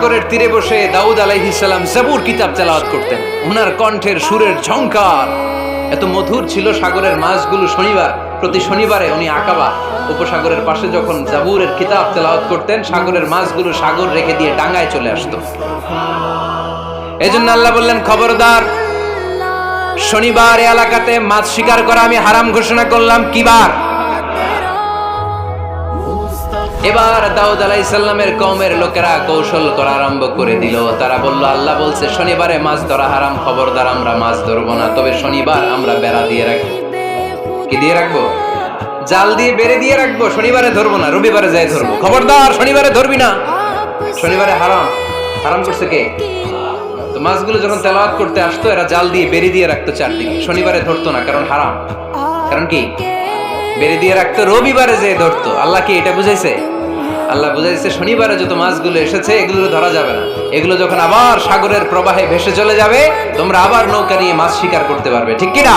সাগরের তীরে বসে দাউদ আলাইহিস সালাম জাবুর কিতাব তেলাওয়াত করতেন। ওনার কণ্ঠের সুরের ঝংকার এত মধুর ছিল, সাগরের মাছগুলো প্রতি শনিবারে উনি আকাবা উপসাগরের পাশে যখন জাবুরের কিতাব তেলাওয়াত করতেন, সাগরের মাছগুলো সাগর রেখে দিয়ে ডাঙায় চলে আসতো। এজন্য আল্লাহ বললেন, খবরদার, শনিবার এই এলাকাতে মাছ শিকার করা আমি হারাম ঘোষণা করলাম। কিবার? এবার দাউদ আলাইহিস সালামের কওমের লোকেরা কৌশল করা আরম্ভ করে দিল। তারা বলল, আল্লাহ বলছে শনিবারে মাছ ধরা হারাম, খবরদার আমরা মাছ ধরবো না, তবে শনিবার আমরা বেড়া দিয়ে রাখবো। কি দিয়ে রাখবো? জাল দিয়ে বেড়ে দিয়ে রাখবো। শনিবারে ধরবো না, রবিবারে যাই ধরবো। খবরদার, শনিবারে ধরবি না, শনিবারে হারাম। হারাম করছে কে? তো মাছগুলো যখন তেলাওয়াত করতে আসতো, এরা জাল দিয়ে বেড়ে দিয়ে রাখতো চারদিকে, শনিবারে ধরতো না, কারণ হারাম। কারণ কি? বেড়ে দিয়ে রাখতো, রবিবারে যে ধরতো। আল্লাহ কি এটা বুঝাইছে? আল্লাহ বুঝাইছে শনিবারে যত মাছগুলো এসেছে এগুলো ধরা যাবে না, এগুলো যখন আবার সাগরের প্রবাহে ভেসে চলে যাবে, তোমরা আবার নৌকা নিয়ে মাছ শিকার করতে পারবে। ঠিক কি না?